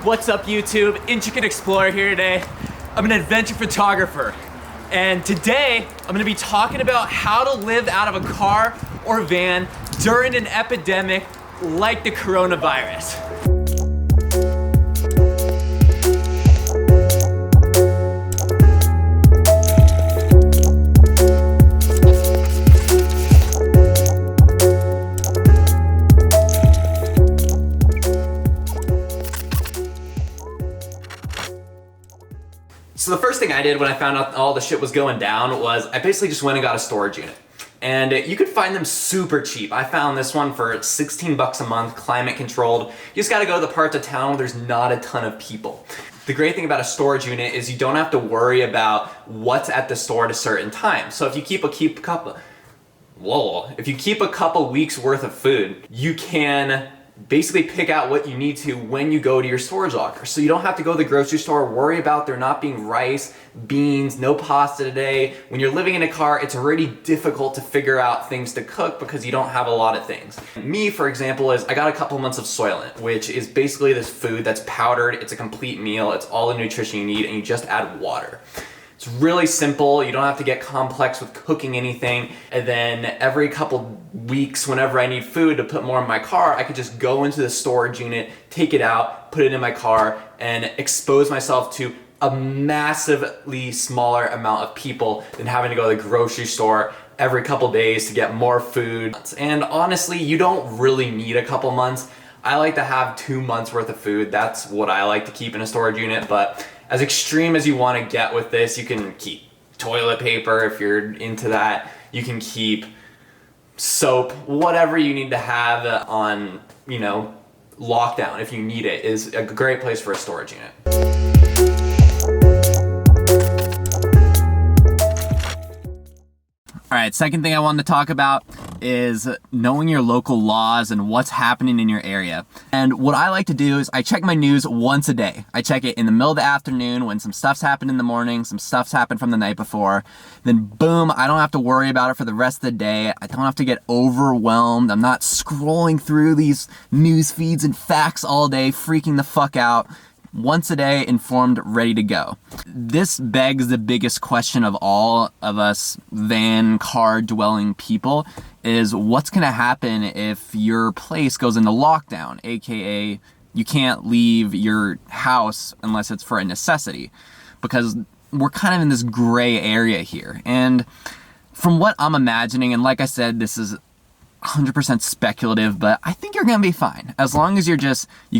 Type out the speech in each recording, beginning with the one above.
What's up YouTube? Intricate Explorer here today. I'm an adventure photographer. And today, I'm gonna be talking about how to live out of a car or van during an epidemic like the coronavirus. So the first thing I did when I found out all the shit was going down was I basically just went and got a storage unit. And you could find them super cheap. I found this one for 16 bucks a month, climate controlled. You just gotta go to the parts of town where there's not a ton of people. The great thing about a storage unit is you don't have to worry about what's at the store at a certain time. So if you keep a couple weeks worth of food, you can basically pick out what you need to when you go to your storage locker. So you don't have to go to the grocery store, worry about there not being rice, beans, no pasta today. When you're living in a car, it's already difficult to figure out things to cook because you don't have a lot of things. Me, for example, I got a couple months of Soylent, which is basically this food that's powdered. It's a complete meal. It's all the nutrition you need, and you just add water. It's really simple. You don't have to get complex with cooking anything. And then every couple weeks, whenever I need food to put more in my car, I could just go into the storage unit, take it out, put it in my car, and expose myself to a massively smaller amount of people than having to go to the grocery store every couple days to get more food. And honestly, you don't really need a couple months. I like to have 2 months worth of food. That's what I like to keep in a storage unit. But as extreme as you want to get with this, you can keep toilet paper if you're into that. You can keep soap, whatever you need to have on, lockdown if you need it is a great place for a storage unit. All right, second thing I wanted to talk about is knowing your local laws and what's happening in your area. And what I like to do is I check my news once a day. I check it in the middle of the afternoon when some stuff's happened in the morning, some stuff's happened from the night before. Then boom, I don't have to worry about it for the rest of the day. I don't have to get overwhelmed. I'm not scrolling through these news feeds and facts all day, freaking the fuck out. Once a day, informed, ready to go. This begs the biggest question of all of us van, car dwelling people is what's gonna happen if your place goes into lockdown, AKA you can't leave your house unless it's for a necessity, because we're kind of in this gray area here. And from what I'm imagining, and like I said, this is 100% speculative, but I think you're gonna be fine. As long as you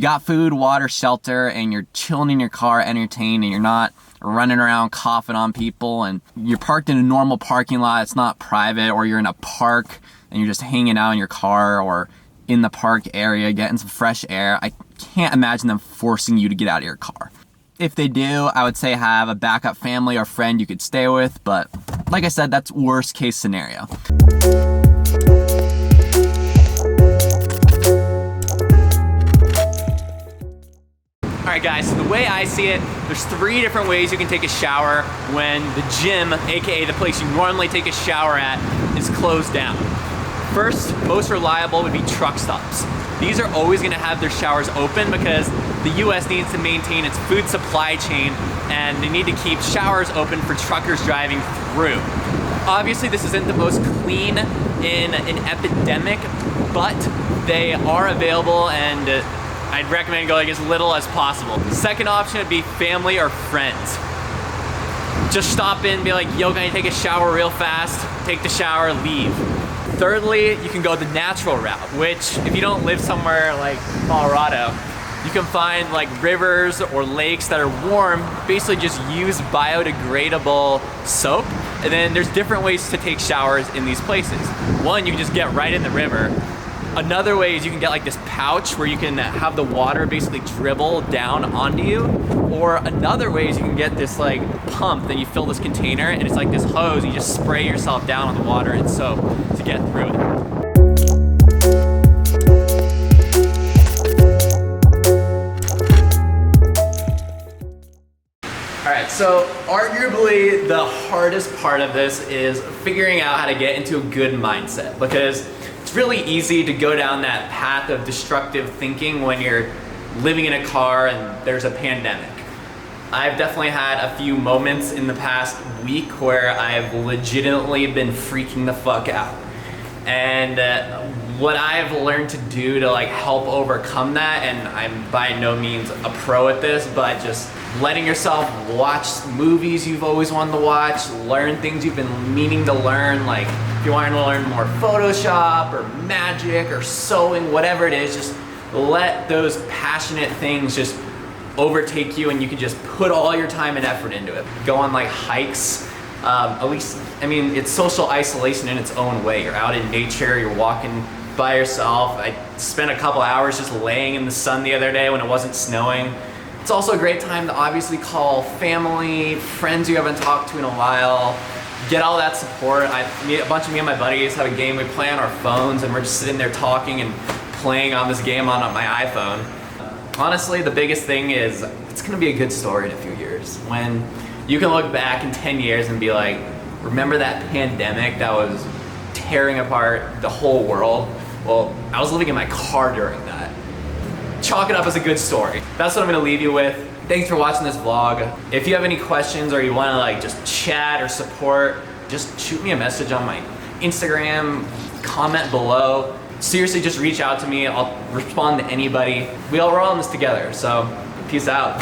got food, water, shelter, and you're chilling in your car, entertained, and you're not running around coughing on people, and you're parked in a normal parking lot, it's not private, or you're in a park and you're just hanging out in your car or in the park area getting some fresh air. I can't imagine them forcing you to get out of your car. If they do, I would say have a backup family or friend you could stay with, but like I said, that's worst case scenario. Alright guys, so the way I see it, there's 3 different ways you can take a shower when the gym, aka the place you normally take a shower at, is closed down. First, most reliable would be truck stops. These are always going to have their showers open because the US needs to maintain its food supply chain and they need to keep showers open for truckers driving through. Obviously this isn't the most clean in an epidemic, but they are available and I'd recommend going as little as possible. Second option would be family or friends. Just stop in, be like, yo, can I take a shower real fast? Take the shower, leave. Thirdly, you can go the natural route, which if you don't live somewhere like Colorado, you can find like rivers or lakes that are warm, basically just use biodegradable soap. And then there's different ways to take showers in these places. One, you can just get right in the river. Another way is you can get like this pouch where you can have the water basically dribble down onto you. Or another way is you can get this like pump, then you fill this container and it's like this hose, and you just spray yourself down on the water and soap to get through it. Alright, so arguably the hardest part of this is figuring out how to get into a good mindset, because it's really easy to go down that path of destructive thinking when you're living in a car and there's a pandemic. I've definitely had a few moments in the past week where I've legitimately been freaking the fuck out. And what I've learned to do to like help overcome that, and I'm by no means a pro at this, but just letting yourself watch movies you've always wanted to watch, learn things you've been meaning to learn, like if you want to learn more Photoshop or magic or sewing, whatever it is, just let those passionate things just overtake you and you can just put all your time and effort into it. Go on like hikes. At least, I mean, it's social isolation in its own way. You're out in nature, you're walking by yourself. I spent a couple hours just laying in the sun the other day when it wasn't snowing. It's also a great time to obviously call family, friends you haven't talked to in a while, get all that support. A bunch of me and my buddies have a game we play on our phones and we're just sitting there talking and playing on this game on my iPhone. Honestly, the biggest thing is it's gonna be a good story in a few years. When you can look back in 10 years and be like, remember that pandemic that was tearing apart the whole world? Well, I was living in my car during that. Chalk it up as a good story. That's what I'm gonna leave you with. Thanks for watching this vlog. If you have any questions or you wanna like just chat or support, just shoot me a message on my Instagram, comment below. Seriously, just reach out to me. I'll respond to anybody. We're all in this together, so peace out.